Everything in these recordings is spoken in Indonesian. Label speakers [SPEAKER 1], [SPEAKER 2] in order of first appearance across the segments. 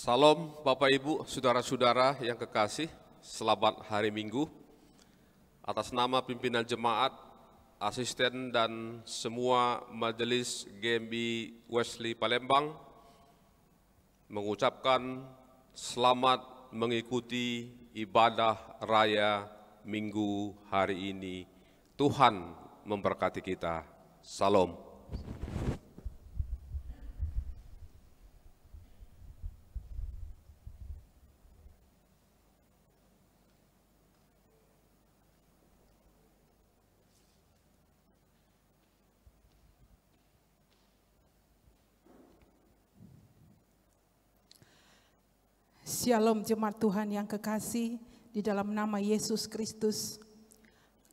[SPEAKER 1] Salam Bapak Ibu, Saudara-saudara yang kekasih, selamat hari Minggu. Atas nama pimpinan jemaat, asisten dan semua majelis GMB Wesley Palembang, mengucapkan selamat mengikuti ibadah raya Minggu hari ini. Tuhan memberkati kita. Salam.
[SPEAKER 2] Shalom jemaat Tuhan yang kekasih, di dalam nama Yesus Kristus,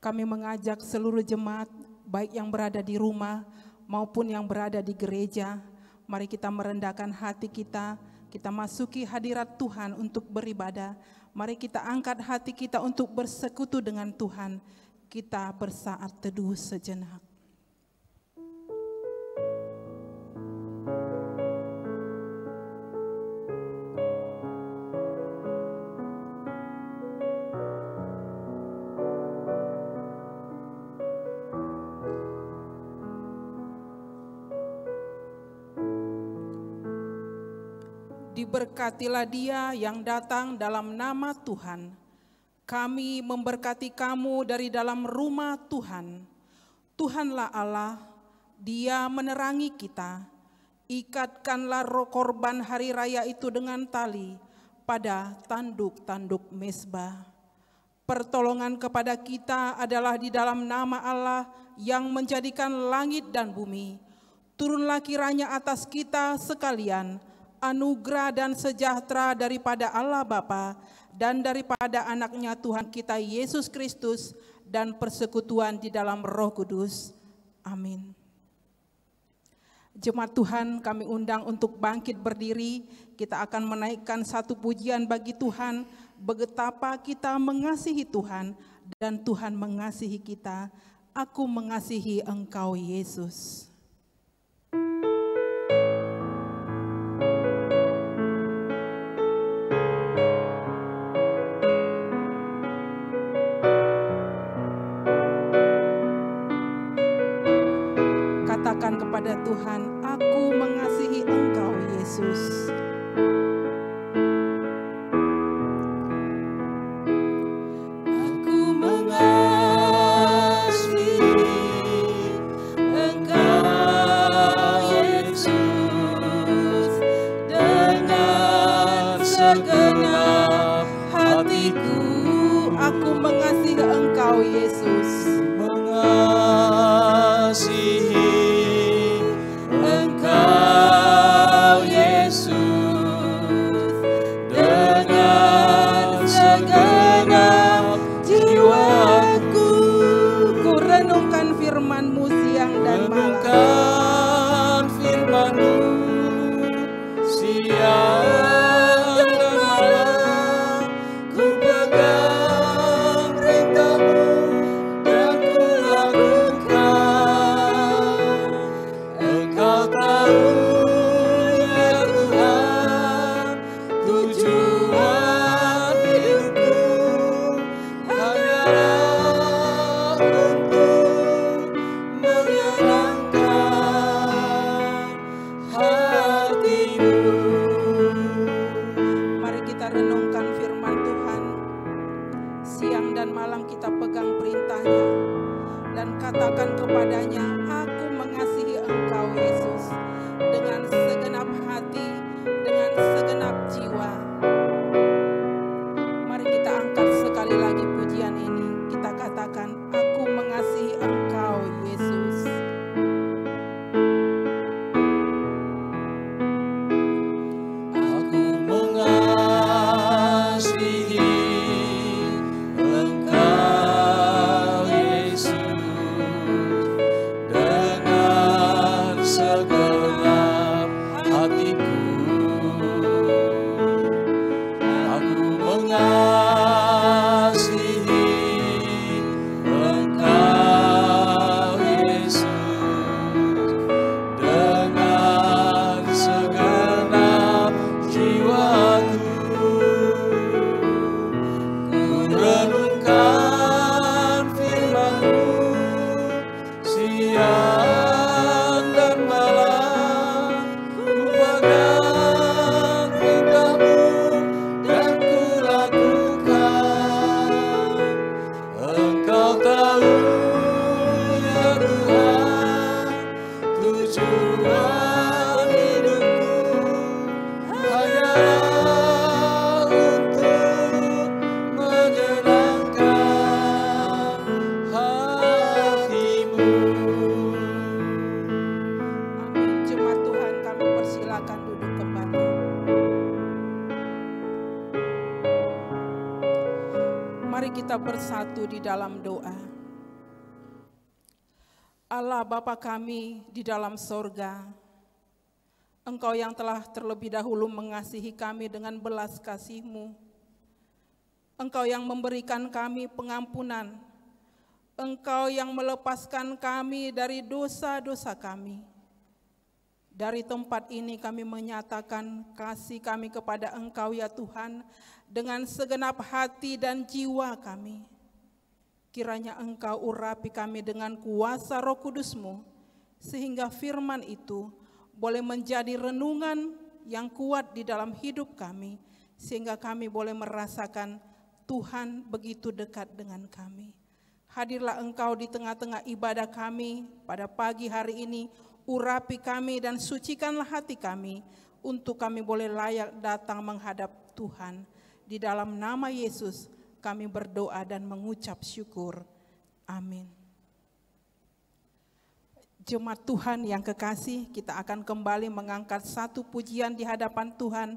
[SPEAKER 2] kami mengajak seluruh jemaat, baik yang berada di rumah maupun yang berada di gereja, mari kita merendahkan hati kita masuki hadirat Tuhan untuk beribadah, mari kita angkat hati kita untuk bersekutu dengan Tuhan, kita bersaat teduh sejenak. Diberkatilah dia yang datang dalam nama Tuhan. Kami memberkati kamu dari dalam rumah Tuhan. Tuhanlah Allah, Dia menerangi kita. Ikatkanlah roh korban hari raya itu dengan tali pada tanduk-tanduk mezbah. Pertolongan kepada kita adalah di dalam nama Allah yang menjadikan langit dan bumi. Turunlah kiranya atas kita sekalian anugerah dan sejahtera daripada Allah Bapa dan daripada anaknya Tuhan kita Yesus Kristus dan persekutuan di dalam Roh Kudus. Amin. Jemaat Tuhan, kami undang untuk bangkit berdiri. Kita akan menaikkan satu pujian bagi Tuhan, betapa kita mengasihi Tuhan dan Tuhan mengasihi kita. Aku mengasihi Engkau Yesus. Katakan kepada Tuhan, aku mengasihi Engkau Yesus.
[SPEAKER 3] Aku mengasihi Engkau Yesus dengan segenap hatiku.
[SPEAKER 2] Aku mengasihi Engkau Yesus.
[SPEAKER 3] Mengasihi dengan segenap jiwaku.
[SPEAKER 2] Ku renungkan firman-Mu siang dan malam.
[SPEAKER 3] Renungkan firman-Mu siang dan malam. Ku pegang perintah-Mu dan ku lakukan. Engkau tahu ya Tuhan, tujuan hidupku hanyalah untuk menyenangkan hati-Mu.
[SPEAKER 2] Mari kita renungkan firman Tuhan. Siang dan malam kita pegang perintah-Nya dan katakan kepadanya, aku mengasihi Engkau Yesus dengan segenap hati, dengan segenap jiwa. Mari kita angkat sekali lagi pujian ini. Kita katakan, aku mengasihi Engkau Yesus.
[SPEAKER 3] Aku mengasihi Engkau Yesus
[SPEAKER 2] Amin. Jemaat Tuhan, kami persilakan duduk kembali. Mari kita bersatu di dalam doa. Allah Bapa kami di dalam sorga, Engkau yang telah terlebih dahulu mengasihi kami dengan belas kasih-Mu. Engkau yang memberikan kami pengampunan. Engkau yang melepaskan kami dari dosa-dosa kami. Dari tempat ini kami menyatakan kasih kami kepada Engkau ya Tuhan dengan segenap hati dan jiwa kami. Kiranya Engkau urapi kami dengan kuasa Roh Kudus-Mu, sehingga firman itu boleh menjadi renungan yang kuat di dalam hidup kami, sehingga kami boleh merasakan Tuhan begitu dekat dengan kami. Hadirlah Engkau di tengah-tengah ibadah kami pada pagi hari ini, urapi kami dan sucikanlah hati kami, untuk kami boleh layak datang menghadap Tuhan. Di dalam nama Yesus kami berdoa dan mengucap syukur. Amin. Jemaat Tuhan yang kekasih, kita akan kembali mengangkat satu pujian di hadapan Tuhan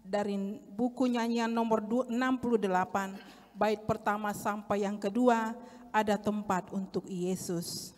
[SPEAKER 2] dari buku nyanyian nomor 68, bait pertama sampai yang kedua, Ada Tempat untuk Yesus.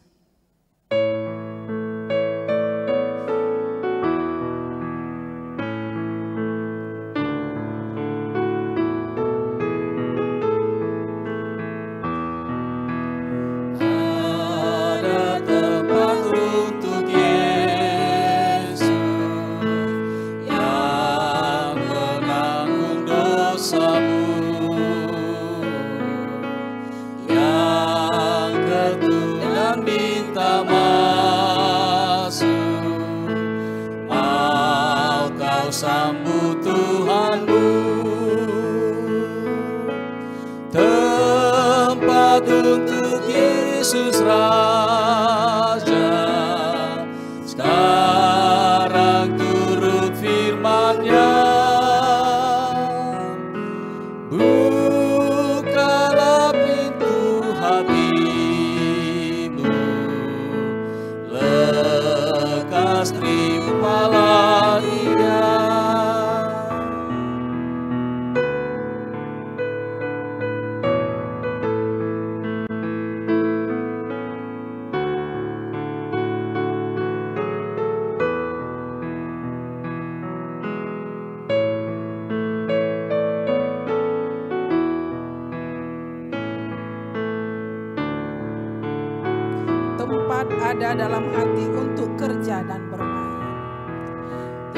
[SPEAKER 3] Sambut Tuhanmu, tempat untuk Yesus Raja. Sekarang turut firman-Nya, bukalah pintu hatimu, lekas terimalah Dia.
[SPEAKER 2] Tempat ada dalam hati untuk kerja dan bermain.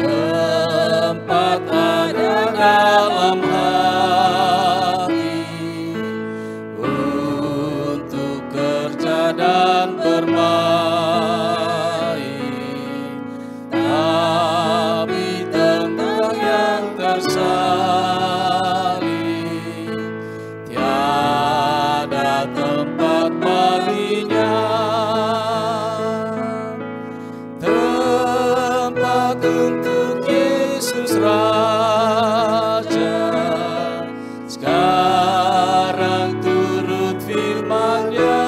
[SPEAKER 3] Tempat ada dalam hati untuk kerja dan bermain, tapi tentang yang tersalib tiada tempat baginya. Untuk Yesus Raja, sekarang turut firman-Nya,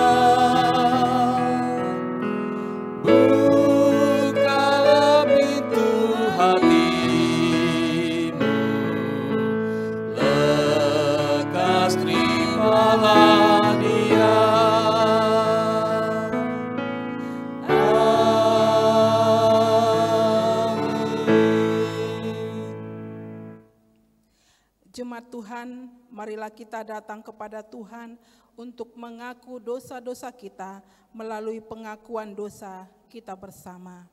[SPEAKER 3] bukalah pintu hatimu, lekas terimalah Dia.
[SPEAKER 2] Jemaat Tuhan, marilah kita datang kepada Tuhan untuk mengaku dosa-dosa kita melalui pengakuan dosa kita bersama.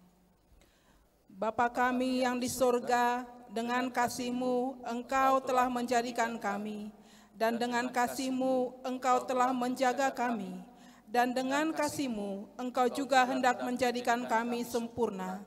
[SPEAKER 2] Bapa kami yang di sorga, dengan kasih-Mu Engkau telah menjadikan kami, dan dengan kasih-Mu Engkau telah menjaga kami, dan dengan kasih-Mu Engkau juga hendak menjadikan kami sempurna.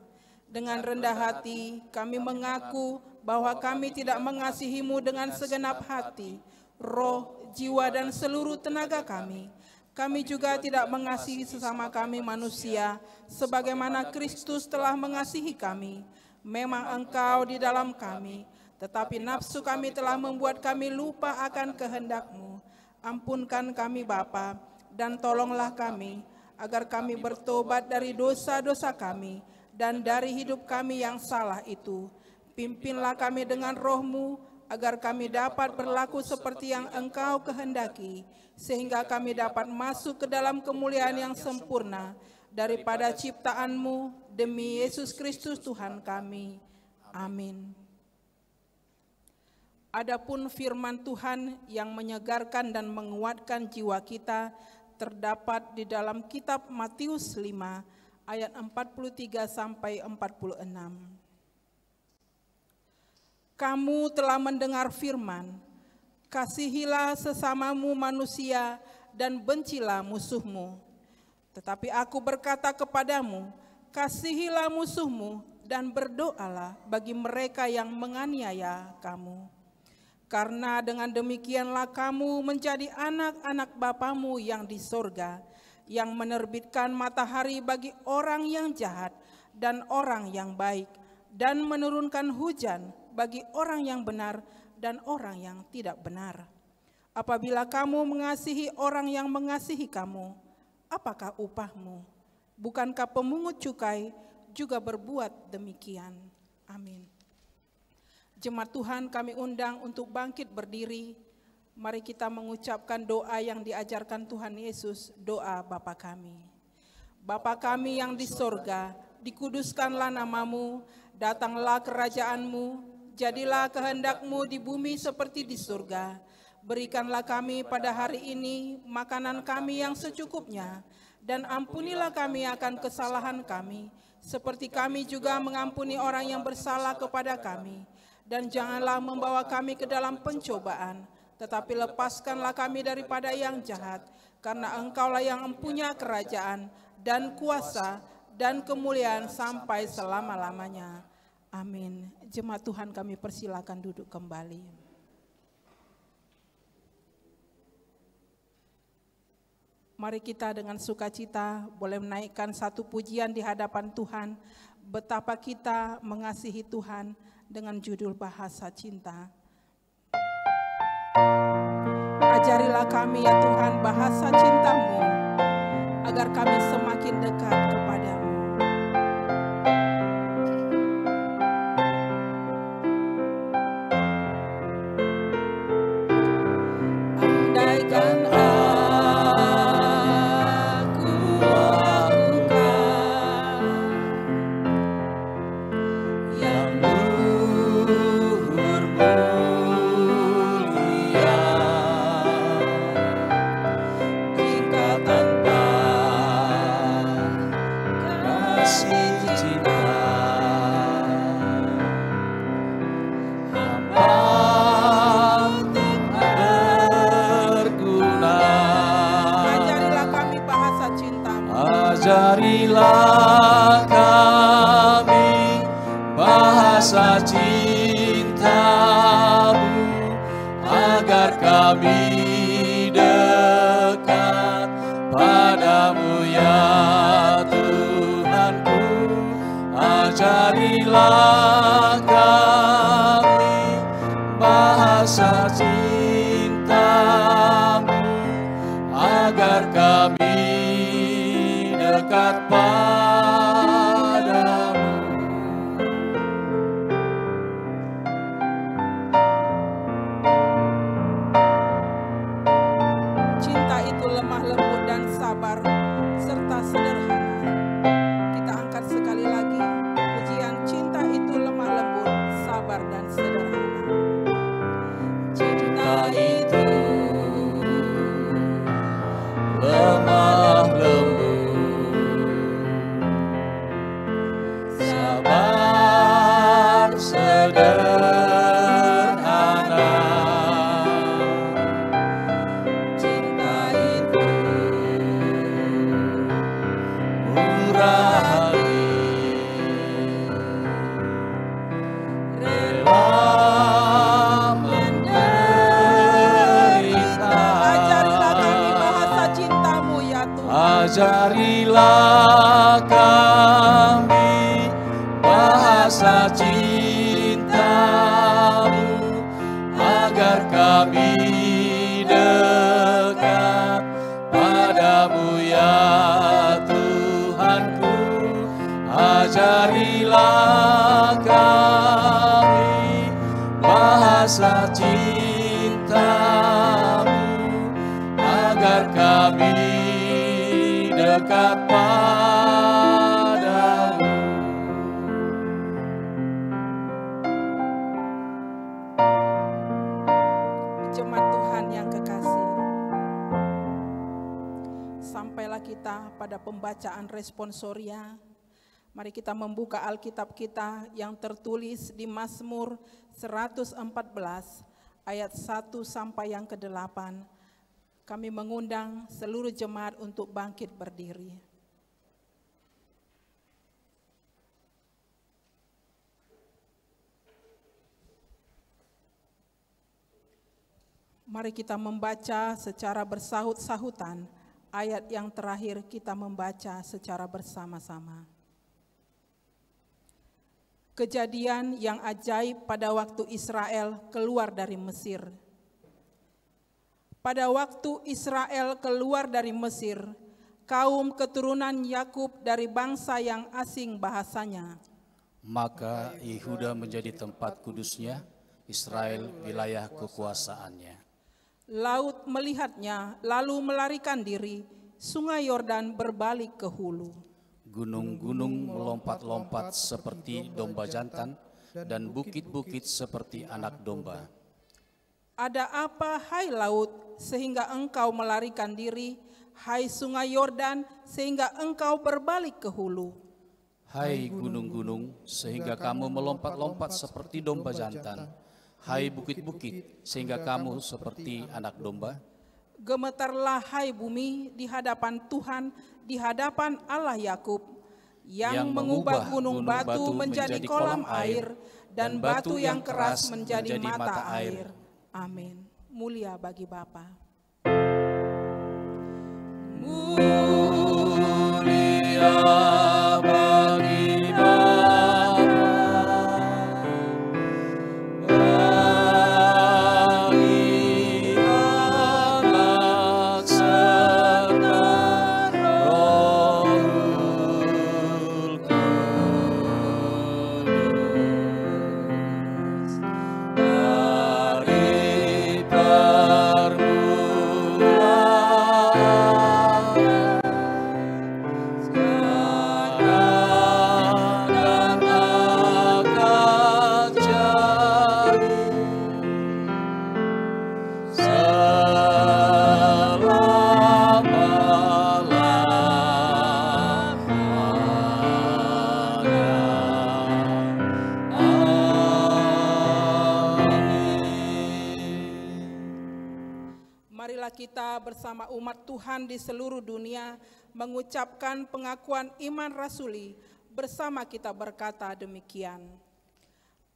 [SPEAKER 2] Dengan rendah hati kami mengaku bahwa kami tidak mengasihi-Mu dengan segenap hati, roh, jiwa, dan seluruh tenaga kami. Kami juga tidak mengasihi sesama kami manusia, sebagaimana Kristus telah mengasihi kami. Memang Engkau di dalam kami, tetapi nafsu kami telah membuat kami lupa akan kehendak-Mu. Ampunkan kami Bapa, dan tolonglah kami, agar kami bertobat dari dosa-dosa kami dan dari hidup kami yang salah itu. Pimpinlah kami dengan roh-Mu, agar kami dapat berlaku seperti yang Engkau kehendaki, sehingga kami dapat masuk ke dalam kemuliaan yang sempurna daripada ciptaan-Mu, demi Yesus Kristus Tuhan kami. Amin. Adapun firman Tuhan yang menyegarkan dan menguatkan jiwa kita terdapat di dalam kitab Matius 5 ayat 43 sampai 46. Kamu telah mendengar firman, kasihilah sesamamu manusia dan bencilah musuhmu. Tetapi aku berkata kepadamu, kasihilah musuhmu dan berdoalah bagi mereka yang menganiaya kamu. Karena dengan demikianlah kamu menjadi anak-anak Bapamu yang di sorga, yang menerbitkan matahari bagi orang yang jahat dan orang yang baik, dan menurunkan hujan bagi orang yang benar dan orang yang tidak benar. Apabila kamu mengasihi orang yang mengasihi kamu, apakah upahmu? Bukankah pemungut cukai juga berbuat demikian? Amin. Jemaat Tuhan, kami undang untuk bangkit berdiri. Mari kita mengucapkan doa yang diajarkan Tuhan Yesus, doa Bapa kami. Bapa kami yang di sorga, dikuduskanlah namamu, datanglah kerajaan-Mu, jadilah kehendak-Mu di bumi seperti di surga. Berikanlah kami pada hari ini makanan kami yang secukupnya, dan ampunilah kami akan kesalahan kami, seperti kami juga mengampuni orang yang bersalah kepada kami. Dan janganlah membawa kami ke dalam pencobaan, tetapi lepaskanlah kami daripada yang jahat, karena Engkaulah yang mempunyai kerajaan dan kuasa dan kemuliaan sampai selama-lamanya. Amin. Jemaat Tuhan, kami persilakan duduk kembali. Mari kita dengan sukacita boleh menaikkan satu pujian di hadapan Tuhan, betapa kita mengasihi Tuhan, dengan judul Bahasa Cinta. Ajarilah kami ya Tuhan bahasa cinta-Mu, agar kami semakin dekat kepada-Mu. Andaikan aku lakukan yang
[SPEAKER 3] ajarilah kami bahasa cinta-Mu, agar kami dekat padamu ya Tuhanku. Ajarilah kami bahasa cinta-Mu, agar kami dekat padamu.
[SPEAKER 2] Cinta itu lemah lembut dan sabar serta sederhana. Kita angkat sekali lagi pujian cinta itu lemah lembut, sabar dan sederhana. Cinta itu lemah lembut, sabar sederhana. Cinta itu murah hati, rela menderita. Ajarilah kami bahasa cinta-Mu ya Tuhan. Ajarilah kami bahasa cinta-Mu, agar kami dekat padamu ya
[SPEAKER 3] berilah kami bahasa cinta-Mu, agar kami dekat padamu.
[SPEAKER 2] Jemaat Tuhan yang kekasih, sampailah kita pada pembacaan responsoria. Mari kita membuka Alkitab kita yang tertulis di Mazmur 114 ayat 1 sampai yang ke-8. Kami mengundang seluruh jemaat untuk bangkit berdiri. Mari kita membaca secara bersahut-sahutan ayat yang terakhir, kita membaca secara bersama-sama. Kejadian yang ajaib pada waktu Israel keluar dari Mesir. Pada waktu Israel keluar dari Mesir, kaum keturunan Yakub dari bangsa yang asing bahasanya.
[SPEAKER 3] Maka Yehuda menjadi tempat kudusnya, Israel wilayah kekuasaannya.
[SPEAKER 2] Laut melihatnya, lalu melarikan diri, sungai Yordan berbalik ke hulu.
[SPEAKER 3] Gunung-gunung melompat-lompat seperti domba jantan, dan bukit-bukit seperti anak domba.
[SPEAKER 2] Ada apa, hai laut, sehingga engkau melarikan diri, hai sungai Yordan, sehingga engkau berbalik ke hulu?
[SPEAKER 3] Hai gunung-gunung, sehingga kamu melompat-lompat seperti domba jantan. Hai bukit-bukit, sehingga kamu seperti anak domba.
[SPEAKER 2] Gemetarlah hai bumi di hadapan Tuhan, di hadapan Allah Yakub, yang mengubah gunung batu menjadi kolam air, dan batu yang keras menjadi mata air. Amin. Mulia bagi Bapa.
[SPEAKER 3] Mulia bagi Bapa, bagi Anak serta Rohul Kudus, dari permulaan sekarang dan akan jadi
[SPEAKER 2] Marilah kita bersama umat Tuhan di seluruh dunia mengucapkan pengakuan iman rasuli. Bersama kita berkata demikian.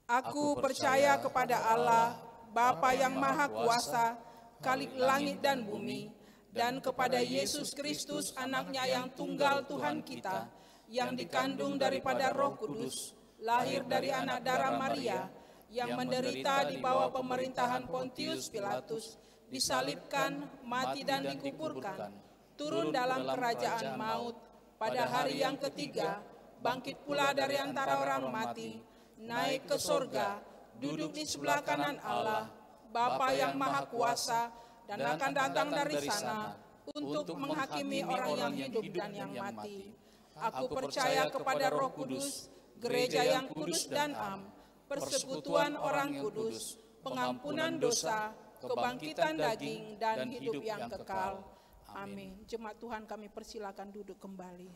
[SPEAKER 2] Aku percaya kepada Allah, Bapa yang Maha Kuasa, Khalik langit dan bumi, dan kepada Yesus Kristus anaknya yang tunggal Tuhan kita, yang dikandung daripada Roh Kudus, lahir dari anak darah Maria, yang menderita di bawah pemerintahan Pontius Pilatus, disalibkan, mati dan dikuburkan, turun dalam kerajaan maut, pada hari yang ketiga, bangkit pula dari antara orang mati, naik ke sorga, duduk di sebelah kanan Allah, Bapa yang Maha Kuasa, dan akan datang dari sana untuk menghakimi orang yang hidup dan yang mati. Aku percaya kepada Roh Kudus, gereja yang kudus dan am, persekutuan orang kudus, pengampunan dosa, kebangkitan daging, dan hidup yang kekal. Amin. Jemaat Tuhan, kami persilakan duduk kembali.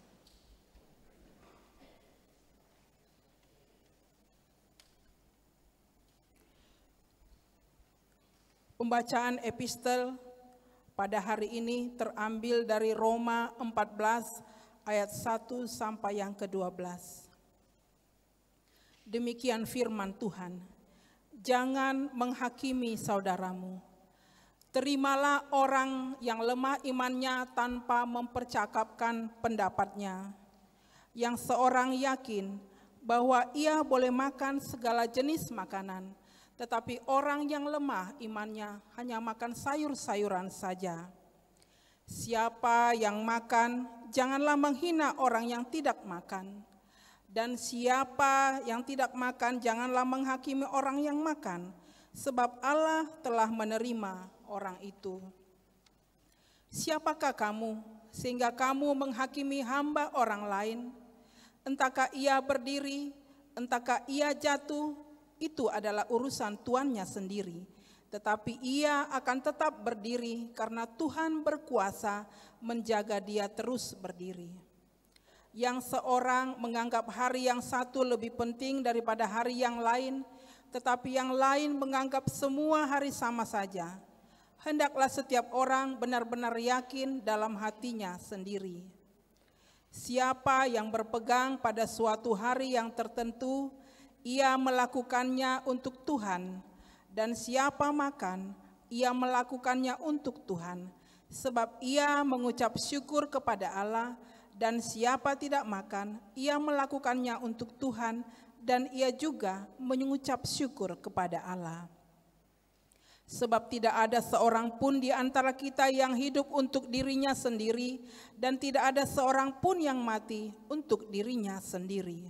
[SPEAKER 2] Pembacaan epistel pada hari ini terambil dari Roma 14 ayat 1 sampai yang ke-12. Demikian firman Tuhan. Jangan menghakimi saudaramu. Terimalah orang yang lemah imannya tanpa mempercakapkan pendapatnya. Yang seorang yakin bahwa ia boleh makan segala jenis makanan, tetapi orang yang lemah imannya hanya makan sayur-sayuran saja. Siapa yang makan, janganlah menghina orang yang tidak makan. Dan siapa yang tidak makan, janganlah menghakimi orang yang makan, sebab Allah telah menerima orang itu. Siapakah kamu, sehingga kamu menghakimi hamba orang lain? Entahkah ia berdiri, entahkah ia jatuh, itu adalah urusan tuannya sendiri. Tetapi ia akan tetap berdiri, karena Tuhan berkuasa menjaga dia terus berdiri. Yang seorang menganggap hari yang satu lebih penting daripada hari yang lain, tetapi yang lain menganggap semua hari sama saja. Hendaklah setiap orang benar-benar yakin dalam hatinya sendiri. Siapa yang berpegang pada suatu hari yang tertentu, ia melakukannya untuk Tuhan, dan siapa makan, ia melakukannya untuk Tuhan, sebab ia mengucap syukur kepada Allah. Dan siapa tidak makan, ia melakukannya untuk Tuhan, dan ia juga mengucap syukur kepada Allah. Sebab tidak ada seorang pun di antara kita yang hidup untuk dirinya sendiri, dan tidak ada seorang pun yang mati untuk dirinya sendiri.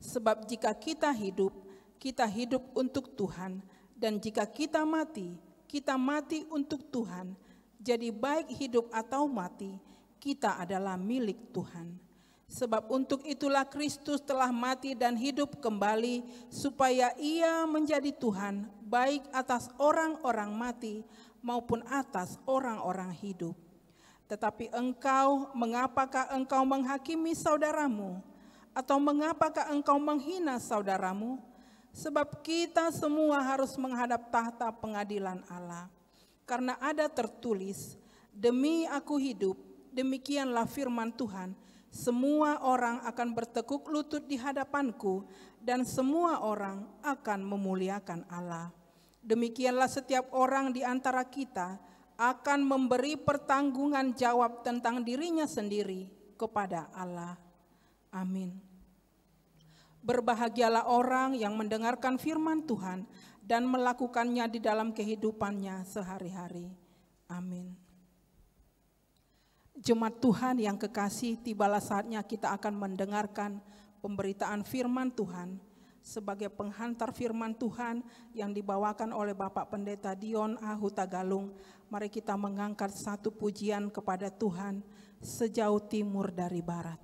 [SPEAKER 2] Sebab jika kita hidup untuk Tuhan, dan jika kita mati untuk Tuhan. Jadi baik hidup atau mati, kita adalah milik Tuhan. Sebab untuk itulah Kristus telah mati dan hidup kembali, supaya ia menjadi Tuhan, baik atas orang-orang mati maupun atas orang-orang hidup. Tetapi engkau, mengapakah engkau menghakimi saudaramu? Atau mengapakah engkau menghina saudaramu? Sebab kita semua harus menghadap tahta pengadilan Allah. Karena ada tertulis, demi aku hidup, demikianlah firman Tuhan, semua orang akan bertekuk lutut di hadapanku, dan semua orang akan memuliakan Allah. Demikianlah setiap orang di antara kita akan memberi pertanggungan jawab tentang dirinya sendiri kepada Allah. Amin. Berbahagialah orang yang mendengarkan firman Tuhan dan melakukannya di dalam kehidupannya sehari-hari. Amin. Jemaat Tuhan yang kekasih, tibalah saatnya kita akan mendengarkan pemberitaan firman Tuhan. Sebagai penghantar firman Tuhan yang dibawakan oleh Bapak Pendeta Dion A. Huta Galung, mari kita mengangkat satu pujian kepada Tuhan, sejauh timur dari barat.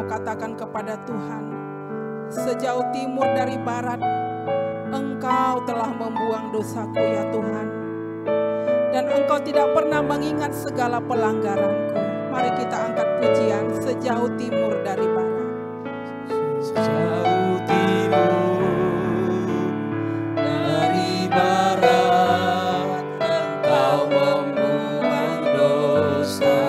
[SPEAKER 2] Katakan kepada Tuhan, sejauh timur dari barat, Engkau telah membuang dosaku ya Tuhan, dan Engkau tidak pernah mengingat segala pelanggaranku. Mari kita angkat pujian, sejauh timur dari barat.
[SPEAKER 3] Sejauh timur dari barat, Engkau membuang dosa.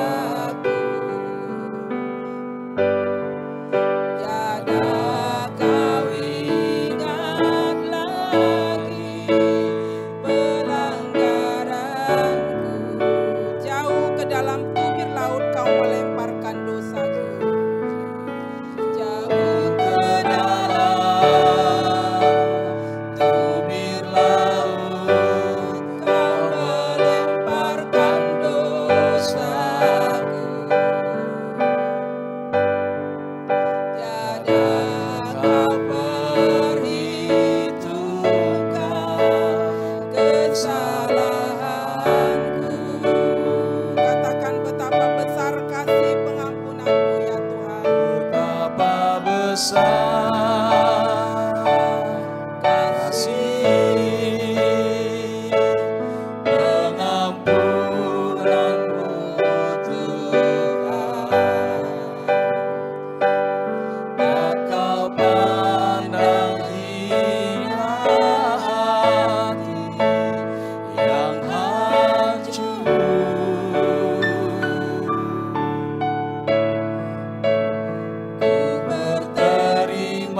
[SPEAKER 4] Ku berterima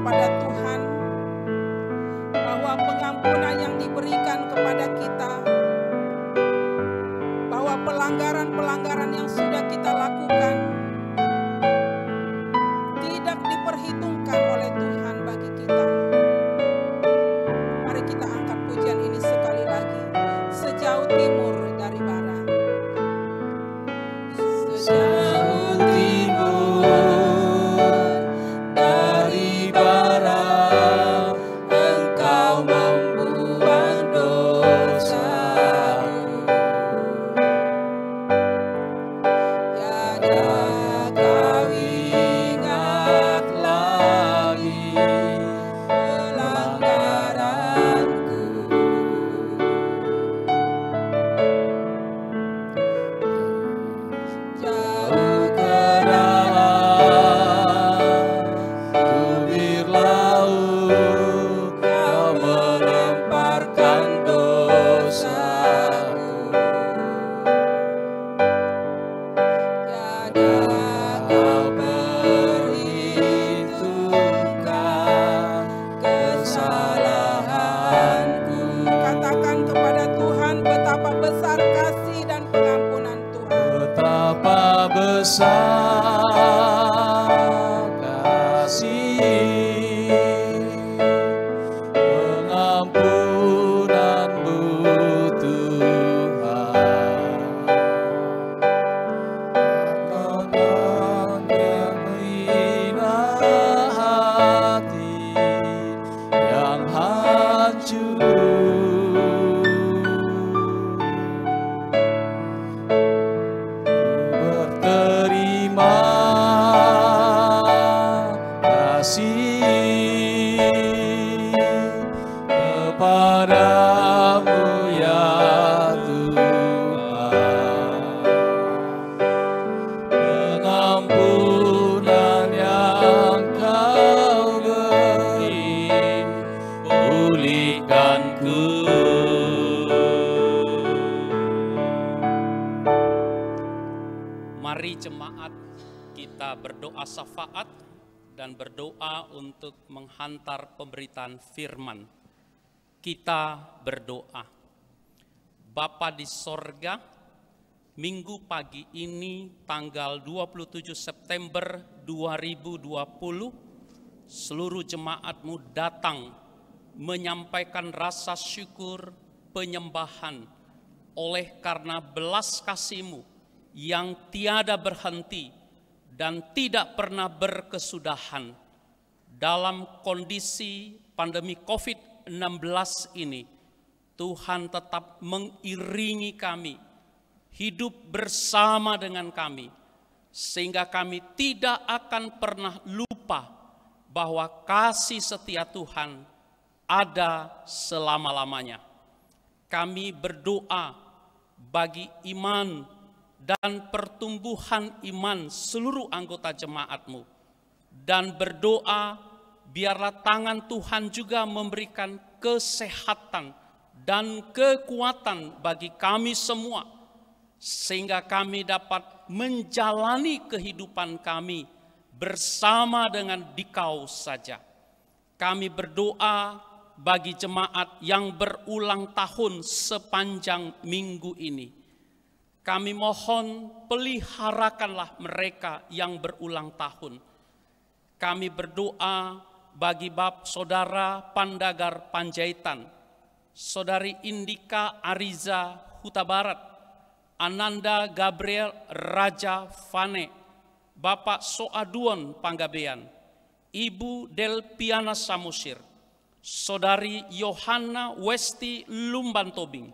[SPEAKER 2] kepada Tuhan bahwa pengampunan yang diberikan kepada kita, bahwa pelanggaran-pelanggaran yang sudah kita lakukan tidak diperhitungkan oleh Tuhan bagi kita. Mari kita angkat pujian ini sekali lagi. Sejauh timur dari barat, sejauh timur dari barat, Engkau membuang dosaku. Tiada Kau ingat lagi pelanggaranku. Jauh ke dalam tubir laut, Kau melemparkan dosaku. Tiada Kau perhitungkan kesalahanku. Katakan kepada Tuhan betapa besar kasih dan pengampunan Tuhan. Betapa besar kasih pengampunan-Mu Tuhan. Tangan yang hina hati yang hancur, berterima kasih kepadamu ya Tuhan. Pengampunan yang Kau beri, pulihkanku.
[SPEAKER 3] Mari jemaat kita berdoa syafaat dan berdoa untuk menghantar pemberitaan firman. Kita berdoa. Bapa di sorga, Minggu pagi ini tanggal 27 September 2020, seluruh jemaat-Mu datang menyampaikan rasa syukur penyembahan oleh karena belas kasih-Mu yang tiada berhenti dan tidak pernah berkesudahan. Dalam kondisi pandemi COVID-19 ini, Tuhan tetap mengiringi kami, hidup bersama dengan kami, sehingga kami tidak akan pernah lupa bahwa kasih setia Tuhan ada selama-lamanya. Kami berdoa bagi iman dan pertumbuhan iman seluruh anggota jemaat-Mu, dan berdoa biarlah tangan Tuhan juga memberikan kesehatan dan kekuatan bagi kami semua, sehingga kami dapat menjalani kehidupan kami bersama dengan Dikau saja. Kami berdoa bagi jemaat yang berulang tahun sepanjang minggu ini. Kami mohon peliharakanlah mereka yang berulang tahun. Kami berdoa bagi Saudara Pandagar Panjaitan, Saudari Indika Ariza Huta Barat, Ananda Gabriel Raja Fane, Bapak Soaduon Panggabean, Ibu Delpiana Samusir, Saudari Yohana Westi Lumbantobing,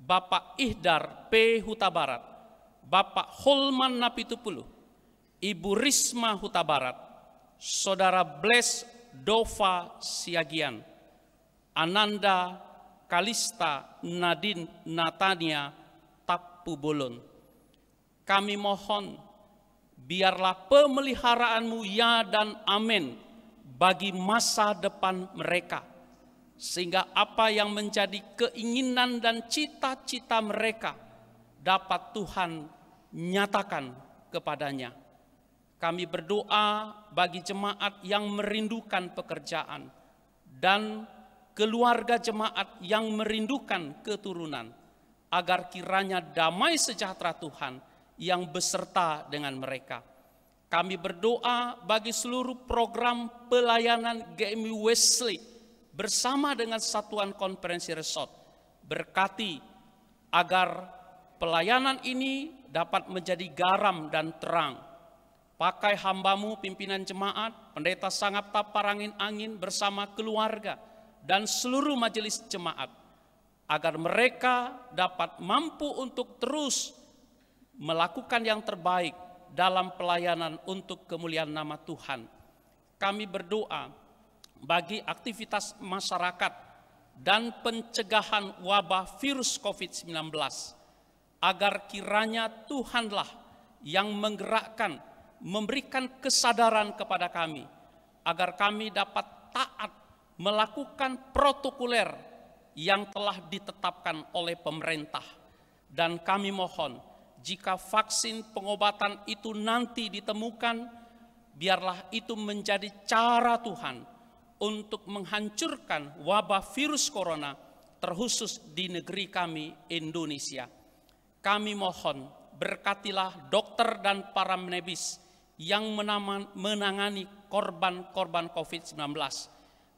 [SPEAKER 3] Bapak Ihdar P. Huta Barat, Bapak Holman Napitupulu, Ibu Risma Huta Barat, Saudara Bless Dova Siagian, Ananda Kalista Nadine Natania Tapu Bolon. Kami mohon biarlah pemeliharaan-Mu ya dan amin bagi masa depan mereka, sehingga apa yang menjadi keinginan dan cita-cita mereka dapat Tuhan nyatakan kepadanya.
[SPEAKER 4] Kami berdoa bagi jemaat yang merindukan pekerjaan dan keluarga jemaat yang merindukan keturunan, agar kiranya damai sejahtera Tuhan yang beserta dengan mereka. Kami berdoa bagi seluruh program pelayanan GMI Wesley bersama dengan Satuan Konferensi Resort. Berkati agar pelayanan ini dapat menjadi garam dan terang. Pakai hamba-Mu pimpinan jemaat, Pendeta Sangapta Parangin-Angin bersama keluarga dan seluruh majelis jemaat, agar mereka dapat mampu untuk terus melakukan yang terbaik dalam pelayanan untuk kemuliaan nama Tuhan. Kami berdoa bagi aktivitas masyarakat dan pencegahan wabah virus COVID-19, agar kiranya Tuhanlah yang menggerakkan, memberikan kesadaran kepada kami, agar kami dapat taat melakukan protokoler yang telah ditetapkan oleh pemerintah. Dan kami mohon, jika vaksin pengobatan itu nanti ditemukan, biarlah itu menjadi cara Tuhan untuk menghancurkan wabah virus corona, terkhusus di negeri kami, Indonesia. Kami mohon, berkatilah dokter dan para medis yang menangani korban-korban COVID-19.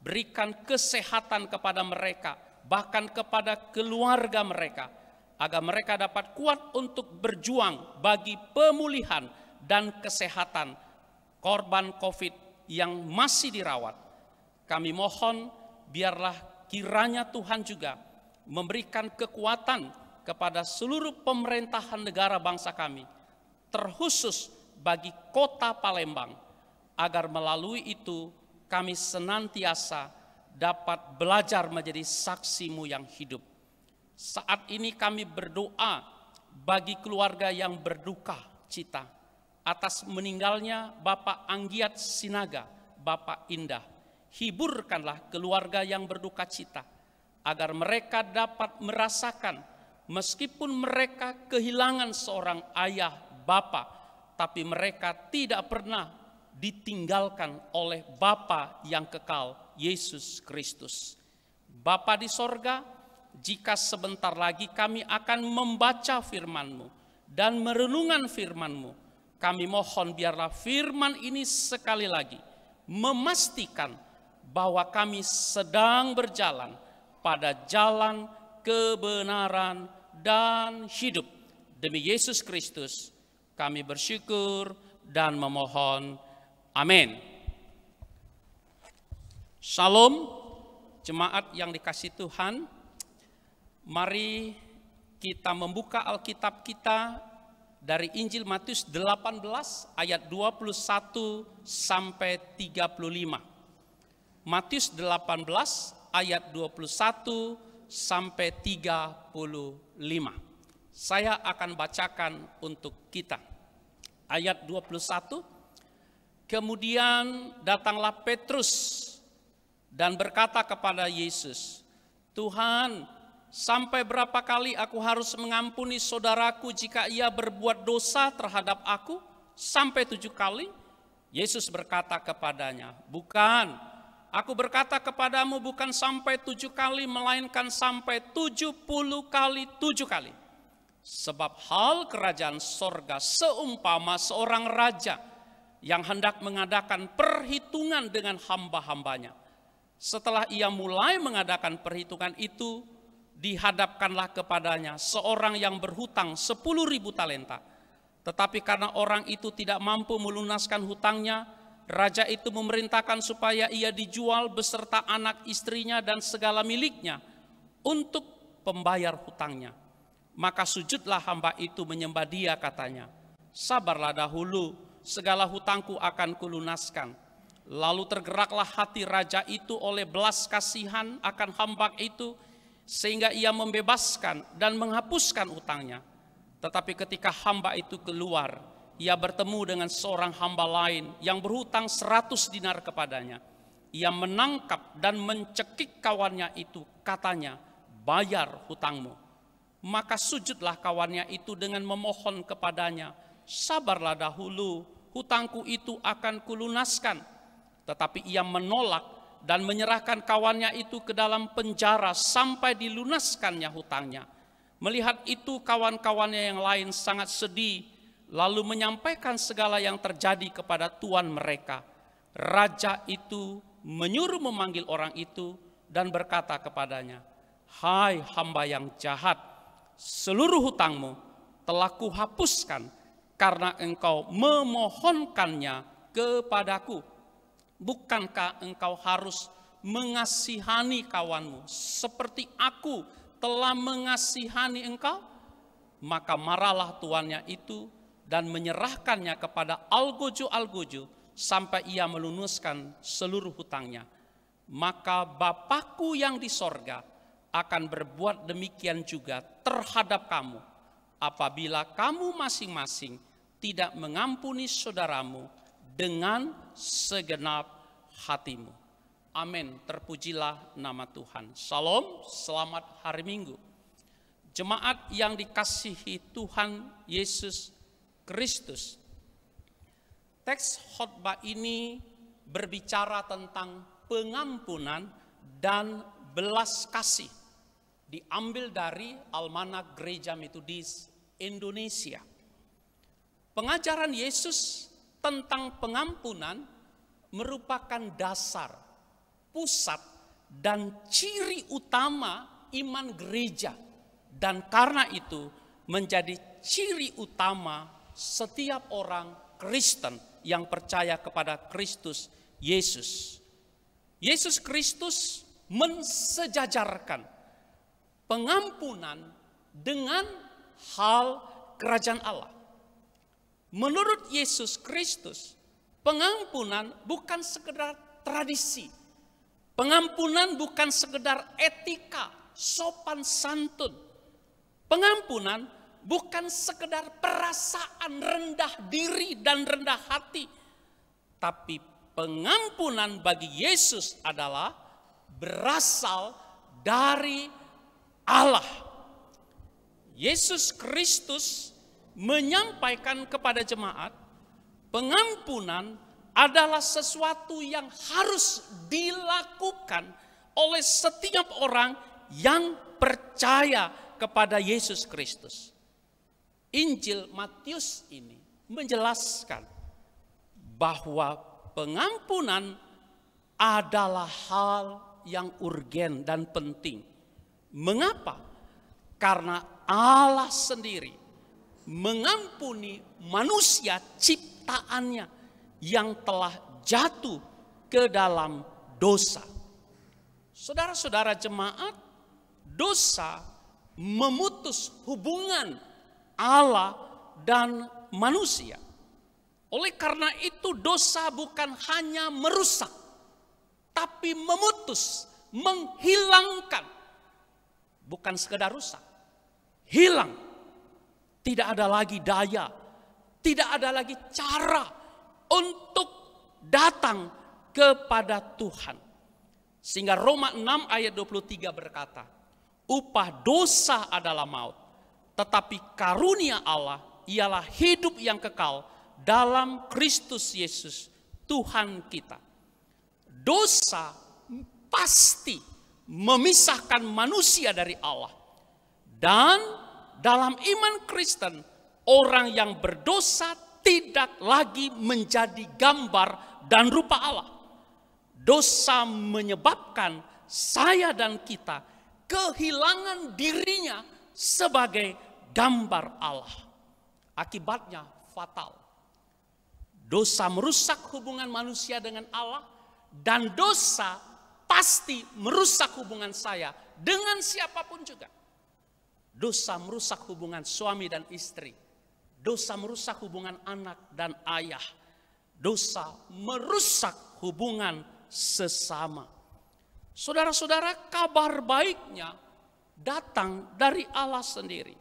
[SPEAKER 4] Berikan kesehatan kepada mereka, bahkan kepada keluarga mereka, agar mereka dapat kuat untuk berjuang bagi pemulihan dan kesehatan korban COVID yang masih dirawat. Kami mohon, biarlah kiranya Tuhan juga memberikan kekuatan kepada seluruh pemerintahan negara bangsa kami, terkhusus bagi kota Palembang, agar melalui itu kami senantiasa dapat belajar menjadi saksi-Mu yang hidup. Saat ini kami berdoa bagi keluarga yang berduka cita atas meninggalnya Bapak Anggiat Sinaga, Bapak Indah. Hiburkanlah keluarga yang berduka cita, agar mereka dapat merasakan meskipun mereka kehilangan seorang ayah, bapak, tapi mereka tidak pernah ditinggalkan oleh Bapa yang kekal, Yesus Kristus. Bapa di sorga, jika sebentar lagi kami akan membaca firman-Mu dan merenungan firman-Mu, kami mohon biarlah firman ini sekali lagi memastikan bahwa kami sedang berjalan pada jalan kebenaran dan hidup. Demi Yesus Kristus kami bersyukur dan memohon. Amin. Shalom, jemaat yang dikasihi Tuhan. Mari kita membuka Alkitab kita dari Injil Matius 18 ayat 21 sampai 35. Matius 18 ayat 21 sampai 35. Saya akan bacakan untuk kita. Ayat 21, kemudian datanglah Petrus dan berkata kepada Yesus, Tuhan, sampai berapa kali aku harus mengampuni saudaraku jika ia berbuat dosa terhadap aku? Sampai 7 kali? Yesus berkata kepadanya, bukan, aku berkata kepadamu bukan sampai 7 kali, melainkan sampai 70 kali 7 kali. Sebab hal kerajaan sorga seumpama seorang raja yang hendak mengadakan perhitungan dengan hamba-hambanya. Setelah ia mulai mengadakan perhitungan itu, dihadapkanlah kepadanya seorang yang berhutang 10.000 talenta. Tetapi karena orang itu tidak mampu melunaskan hutangnya, raja itu memerintahkan supaya ia dijual beserta anak istrinya dan segala miliknya untuk pembayar hutangnya. Maka sujudlah hamba itu menyembah dia, katanya, sabarlah dahulu, segala hutangku akan kulunaskan. Lalu tergeraklah hati raja itu oleh belas kasihan akan hamba itu, sehingga ia membebaskan dan menghapuskan hutangnya. Tetapi ketika hamba itu keluar, ia bertemu dengan seorang hamba lain yang berhutang 100 dinar kepadanya. Ia menangkap dan mencekik kawannya itu, katanya, bayar hutangmu. Maka sujudlah kawannya itu dengan memohon kepadanya, sabarlah dahulu, hutangku itu akan kulunaskan. Tetapi ia menolak dan menyerahkan kawannya itu ke dalam penjara sampai dilunaskannya hutangnya. Melihat itu kawan-kawannya yang lain sangat sedih, lalu menyampaikan segala yang terjadi kepada tuan mereka. Raja itu menyuruh memanggil orang itu dan berkata kepadanya, "Hai hamba yang jahat, seluruh hutangmu telah kuhapuskan karena engkau memohonkannya kepadaku. Bukankah engkau harus mengasihani kawanmu seperti aku telah mengasihani engkau?" Maka marahlah tuannya itu dan menyerahkannya kepada algojo-algojo sampai ia melunaskan seluruh hutangnya. Maka Bapakku yang di sorga akan berbuat demikian juga terhadap kamu, apabila kamu masing-masing tidak mengampuni saudaramu dengan segenap hatimu. Amin. Terpujilah nama Tuhan. Shalom, selamat hari Minggu. Jemaat yang dikasihi Tuhan Yesus Kristus. Teks khotbah ini berbicara tentang pengampunan dan belas kasih. Diambil dari Almanak Gereja Metodis Indonesia. Pengajaran Yesus tentang pengampunan merupakan dasar, pusat, dan ciri utama iman gereja. Dan karena itu menjadi ciri utama setiap orang Kristen yang percaya kepada Kristus Yesus. Yesus Kristus mensejajarkan pengampunan dengan hal kerajaan Allah. Menurut Yesus Kristus, pengampunan bukan sekedar tradisi. Pengampunan bukan sekedar etika, sopan santun. Pengampunan bukan sekedar perasaan rendah diri dan rendah hati. Tapi pengampunan bagi Yesus adalah berasal dari Allah. Yesus Kristus menyampaikan kepada jemaat, pengampunan adalah sesuatu yang harus dilakukan oleh setiap orang yang percaya kepada Yesus Kristus. Injil Matius ini menjelaskan bahwa pengampunan adalah hal yang urgen dan penting. Mengapa? Karena Allah sendiri mengampuni manusia ciptaannya yang telah jatuh ke dalam dosa. Saudara-saudara jemaat, dosa memutus hubungan Allah dan manusia. Oleh karena itu dosa bukan hanya merusak, tapi memutus, menghilangkan. Bukan sekedar rusak, hilang. Tidak ada lagi daya, tidak ada lagi cara untuk datang kepada Tuhan. Sehingga Roma 6 ayat 23 berkata, upah dosa adalah maut, tetapi karunia Allah ialah hidup yang kekal dalam Kristus Yesus Tuhan kita. Dosa pasti memisahkan manusia dari Allah. Dan dalam iman Kristen, orang yang berdosa tidak lagi menjadi gambar dan rupa Allah. Dosa menyebabkan saya dan kita kehilangan dirinya sebagai gambar Allah. Akibatnya fatal. Dosa merusak hubungan manusia dengan Allah, dan dosa pasti merusak hubungan saya dengan siapapun juga. Dosa merusak hubungan suami dan istri. Dosa merusak hubungan anak dan ayah. Dosa merusak hubungan sesama. Saudara-saudara, kabar baiknya datang dari Allah sendiri.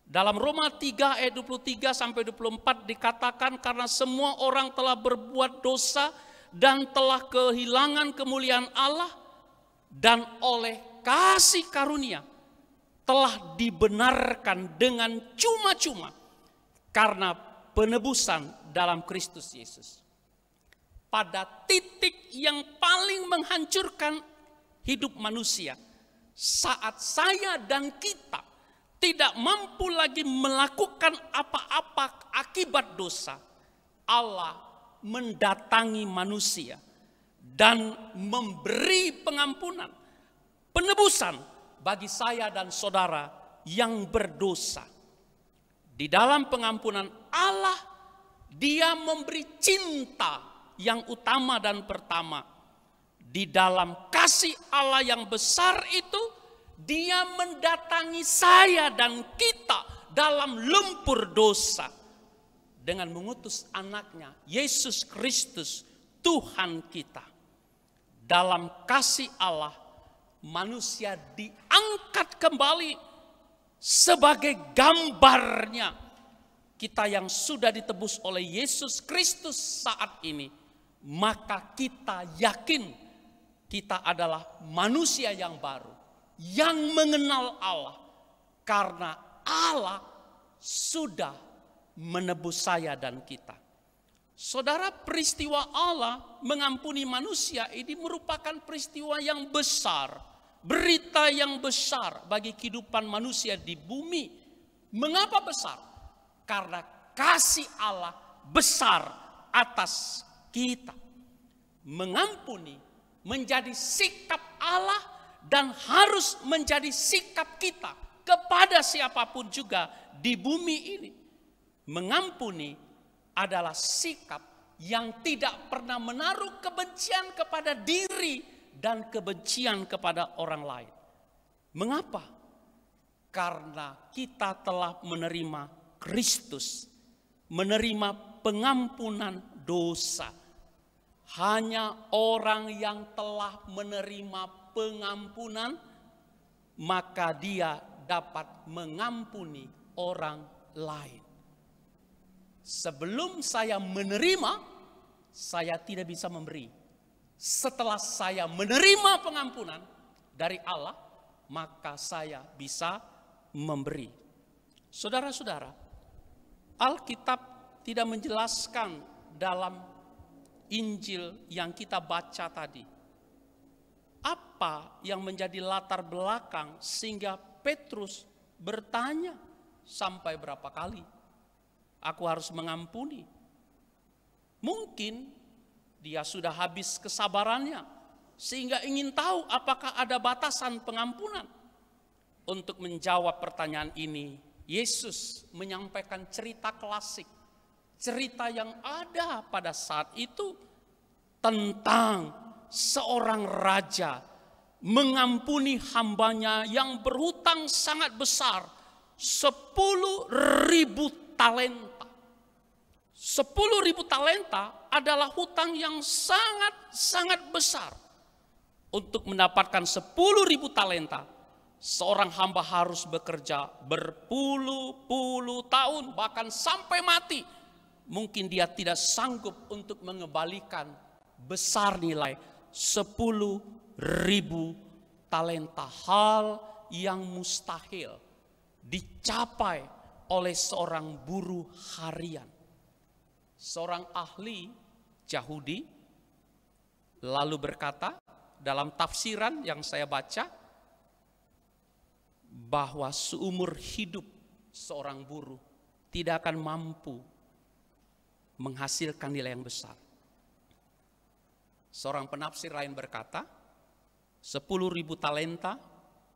[SPEAKER 4] Dalam Roma 3 ayat 23 sampai 24 dikatakan, karena semua orang telah berbuat dosa dan telah kehilangan kemuliaan Allah, dan oleh kasih karunia telah dibenarkan dengan cuma-cuma karena penebusan dalam Kristus Yesus. Pada titik yang paling menghancurkan hidup manusia, saat saya dan kita tidak mampu lagi melakukan apa-apa akibat dosa, Allah mendatangi manusia dan memberi pengampunan, penebusan bagi saya dan saudara yang berdosa. Di dalam pengampunan Allah, Dia memberi cinta yang utama dan pertama. Di dalam kasih Allah yang besar itu, Dia mendatangi saya dan kita dalam lumpur dosa dengan mengutus anaknya, Yesus Kristus, Tuhan kita. Dalam kasih Allah, manusia diangkat kembali sebagai gambarnya. Kita yang sudah ditebus oleh Yesus Kristus saat ini, maka kita yakin kita adalah manusia yang baru, yang mengenal Allah, karena Allah sudah menebus saya dan kita. Saudara, peristiwa Allah mengampuni manusia ini merupakan peristiwa yang besar, berita yang besar bagi kehidupan manusia di bumi. Mengapa besar? Karena kasih Allah besar atas kita. Mengampuni menjadi sikap Allah dan harus menjadi sikap kita kepada siapapun juga di bumi ini. Mengampuni adalah sikap yang tidak pernah menaruh kebencian kepada diri dan kebencian kepada orang lain. Mengapa? Karena kita telah menerima Kristus, menerima pengampunan dosa. Hanya orang yang telah menerima pengampunan, maka dia dapat mengampuni orang lain. Sebelum saya menerima, saya tidak bisa memberi. Setelah saya menerima pengampunan dari Allah, maka saya bisa memberi. Saudara-saudara, Alkitab tidak menjelaskan dalam Injil yang kita baca tadi apa yang menjadi latar belakang sehingga Petrus bertanya sampai berapa kali aku harus mengampuni. Mungkin dia sudah habis kesabarannya sehingga ingin tahu apakah ada batasan pengampunan. Untuk menjawab pertanyaan ini, Yesus menyampaikan cerita klasik, cerita yang ada pada saat itu tentang seorang raja mengampuni hambanya yang berhutang sangat besar, 10.000 talenta. 10.000 talenta adalah hutang yang sangat besar. Untuk mendapatkan 10.000 talenta, seorang hamba harus bekerja berpuluh-puluh tahun, bahkan sampai mati. Mungkin dia tidak sanggup untuk mengembalikan besar nilai 10.000 talenta. Hal yang mustahil dicapai oleh seorang buruh harian. Seorang ahli Yahudi lalu berkata dalam tafsiran yang saya baca, bahwa seumur hidup seorang buruh tidak akan mampu menghasilkan nilai yang besar. Seorang penafsir lain berkata, 10.000 talenta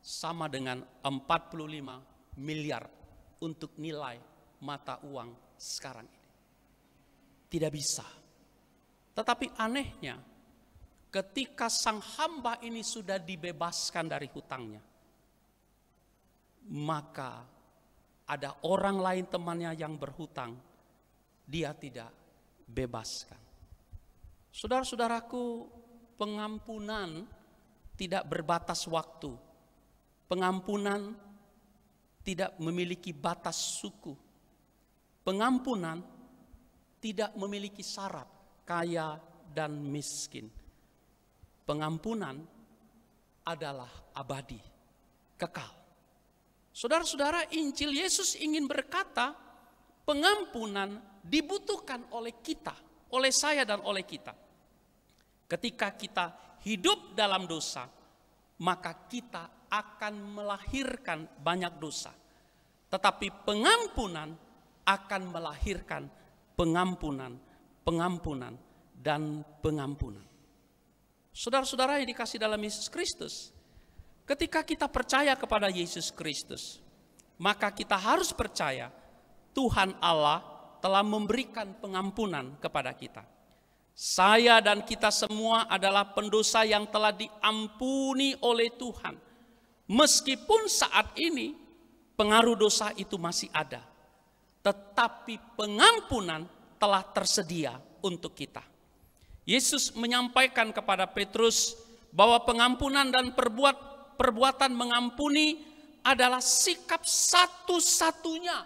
[SPEAKER 4] sama dengan 45 miliar untuk nilai mata uang sekarang ini. Tidak bisa. Tetapi anehnya, ketika sang hamba ini sudah dibebaskan dari hutangnya, maka ada orang lain temannya yang berhutang, dia tidak bebaskan. Saudara-saudaraku, pengampunan tidak berbatas waktu. Pengampunan tidak memiliki batas suku. Pengampunan tidak memiliki syarat kaya dan miskin. Pengampunan adalah abadi, kekal. Saudara-saudara, Injil Yesus ingin berkata, pengampunan dibutuhkan oleh kita, oleh saya dan oleh kita. Ketika kita hidup dalam dosa, maka kita akan melahirkan banyak dosa. Tetapi pengampunan akan melahirkan pengampunan, pengampunan, dan pengampunan. Saudara-saudara yang dikasih dalam Yesus Kristus, ketika kita percaya kepada Yesus Kristus, maka kita harus percaya Tuhan Allah telah memberikan pengampunan kepada kita. Saya dan kita semua adalah pendosa yang telah diampuni oleh Tuhan. Meskipun saat ini pengaruh dosa itu masih ada, tetapi pengampunan telah tersedia untuk kita. Yesus menyampaikan kepada Petrus bahwa pengampunan dan perbuatan mengampuni adalah sikap satu-satunya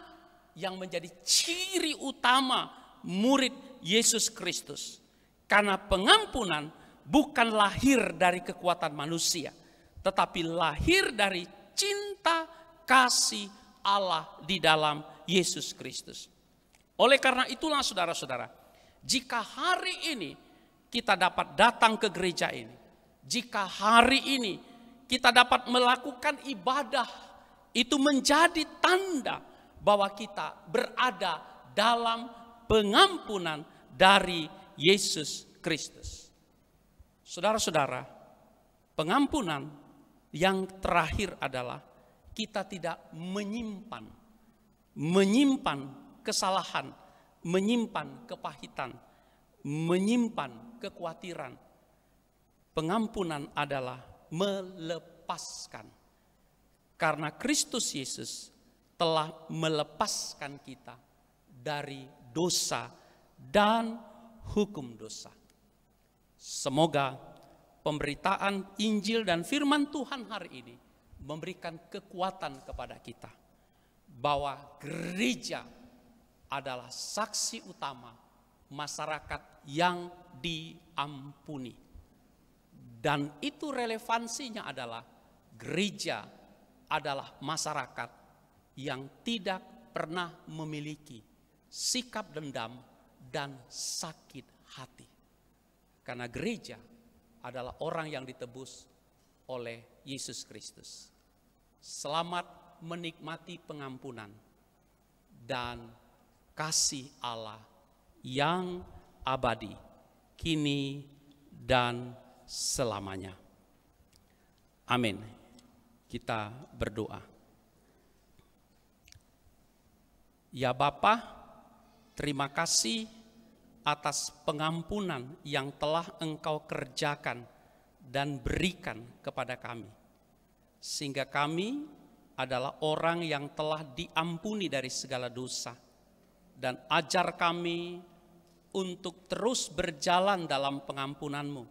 [SPEAKER 4] yang menjadi ciri utama murid Yesus Kristus. Karena pengampunan bukan lahir dari kekuatan manusia, tetapi lahir dari cinta kasih Allah di dalam Yesus Kristus. Oleh karena itulah saudara-saudara, jika hari ini kita dapat datang ke gereja ini, jika hari ini kita dapat melakukan ibadah, itu menjadi tanda bahwa kita berada dalam pengampunan dari Yesus Kristus. Saudara-saudara, pengampunan yang terakhir adalah kita tidak menyimpan kesalahan, menyimpan kepahitan, menyimpan kekhawatiran. Pengampunan adalah melepaskan. Karena Kristus Yesus telah melepaskan kita dari dosa dan hukum dosa. Semoga pemberitaan Injil dan firman Tuhan hari ini memberikan kekuatan kepada kita bahwa gereja adalah saksi utama masyarakat yang diampuni. Dan itu relevansinya adalah gereja adalah masyarakat yang tidak pernah memiliki sikap dendam dan sakit hati. Karena gereja adalah orang yang ditebus oleh Yesus Kristus. Selamat menikmati pengampunan dan kasih Allah yang abadi, kini dan selamanya. Amin. Kita berdoa. Ya Bapa, terima kasih atas pengampunan yang telah Engkau kerjakan dan berikan kepada kami. Sehingga kami adalah orang yang telah diampuni dari segala dosa. Dan ajar kami untuk terus berjalan dalam pengampunan-Mu.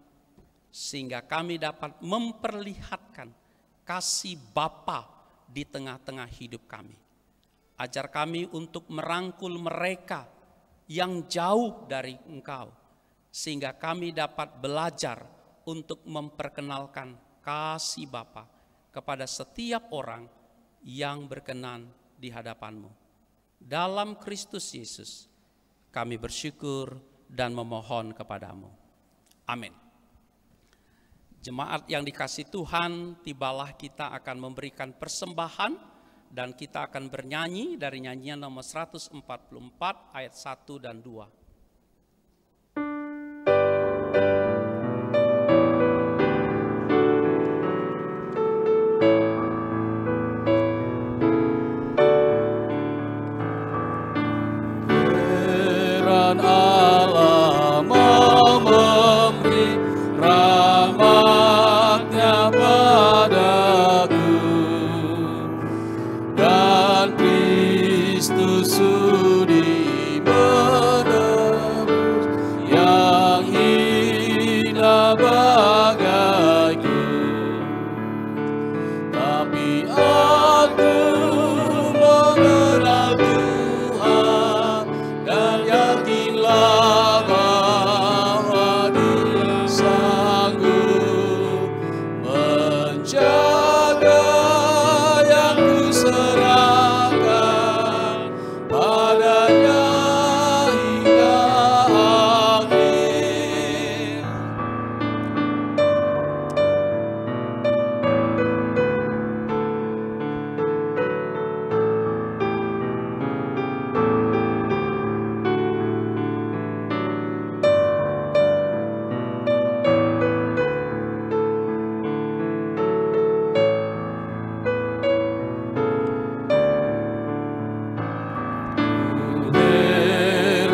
[SPEAKER 4] Sehingga kami dapat memperlihatkan kasih Bapa di tengah-tengah hidup kami. Ajar kami untuk merangkul mereka yang jauh dari Engkau, sehingga kami dapat belajar untuk memperkenalkan kasih Bapa kepada setiap orang yang berkenan di hadapan-Mu. Dalam Kristus Yesus kami bersyukur dan memohon kepadamu. Amin. Jemaat yang dikasihi Tuhan, tibalah kita akan memberikan persembahan dan kita akan bernyanyi dari nyanyian nomor 144 ayat 1 dan 2.
[SPEAKER 3] Yakinlah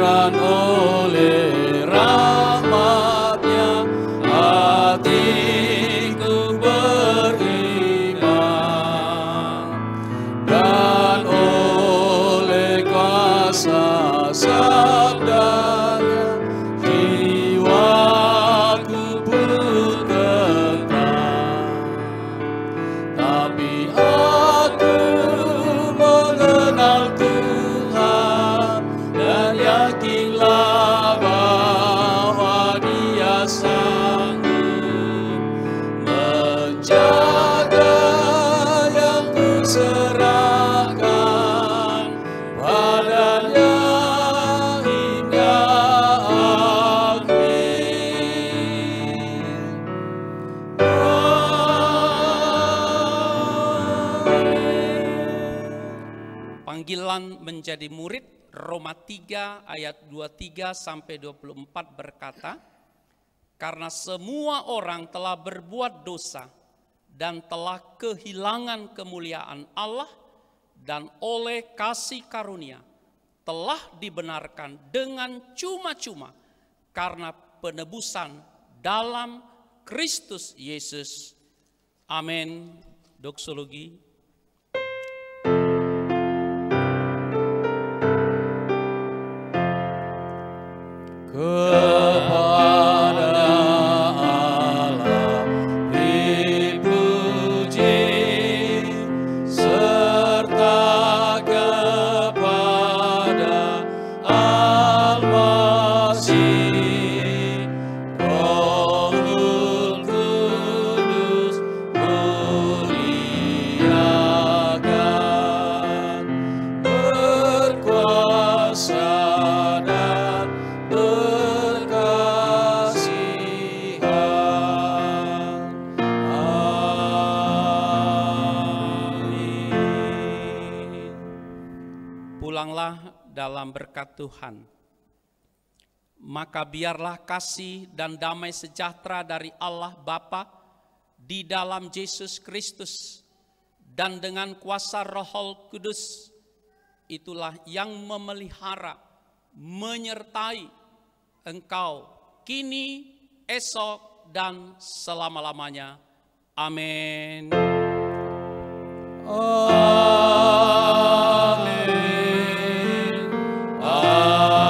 [SPEAKER 3] terang oleh rahmat-Nya, hatiku beriman, dan oleh kuasa sabda-Nya, jiwaku pun tenang. Tapi aku mengenal Tuhan, dan yakinlah bahwa Dia sanggup menjaga yang kuserahkan padanya hingga
[SPEAKER 4] Panggilan menjadi murid, Roma 3 ayat 23 sampai 24 berkata, karena semua orang telah berbuat dosa dan telah kehilangan kemuliaan Allah, dan oleh kasih karunia telah dibenarkan dengan cuma-cuma karena penebusan dalam Kristus Yesus. Amin. Doksologi.
[SPEAKER 3] Kepada Allah dipuji, serta kepada Al-Masih, Rohul Kudus muliakan, berkuasa dan berkasihan. Amin.
[SPEAKER 4] Pulanglah dalam berkat Tuhan. Maka biarlah kasih dan damai sejahtera dari Allah Bapa di dalam Yesus Kristus dan dengan kuasa Roh Kudus, itulah yang memelihara, menyertai engkau kini, esok, dan selama-lamanya. Amin.
[SPEAKER 3] Amin. Amin.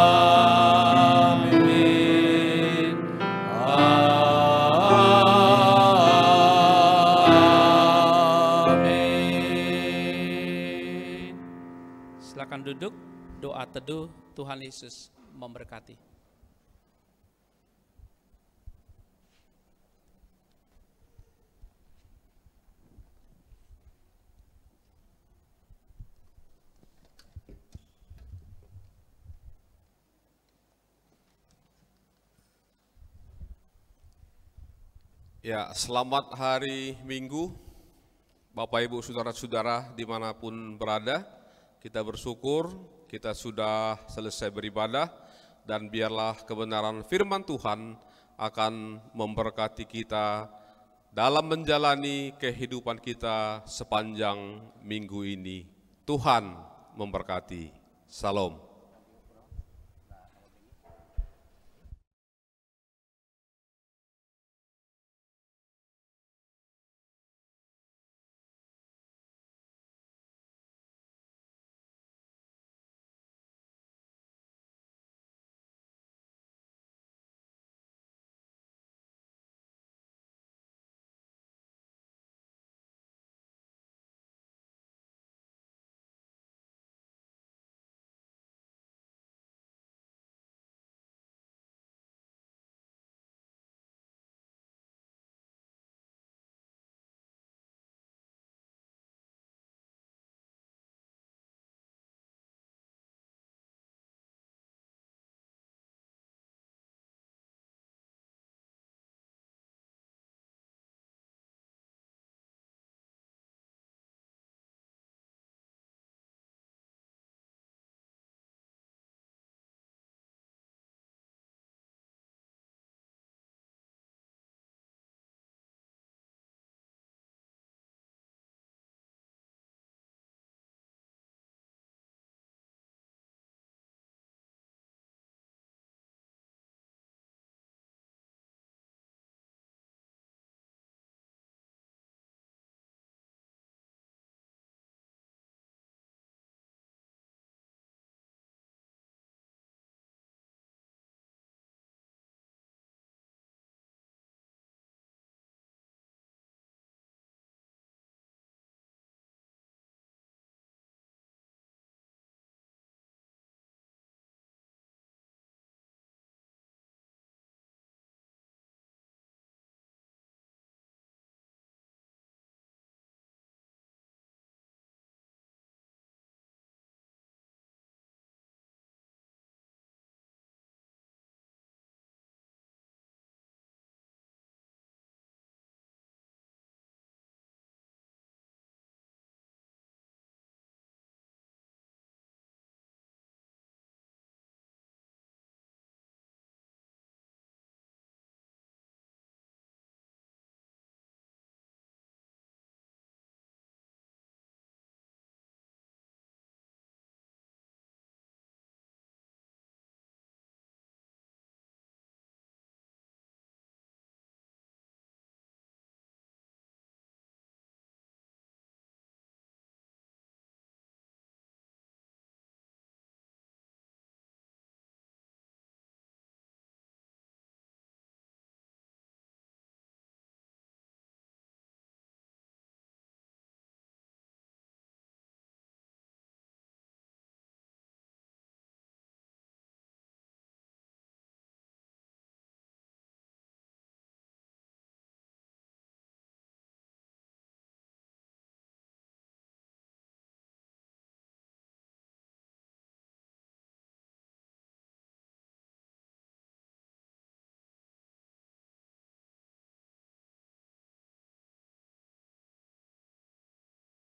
[SPEAKER 3] Amin.
[SPEAKER 4] Silakan duduk, doa teduh. Tuhan Yesus memberkati.
[SPEAKER 1] Ya, selamat hari Minggu, Bapak Ibu Saudara-saudara dimanapun berada. Kita bersyukur kita sudah selesai beribadah, dan biarlah kebenaran firman Tuhan akan memberkati kita dalam menjalani kehidupan kita sepanjang minggu ini. Tuhan memberkati. Salam.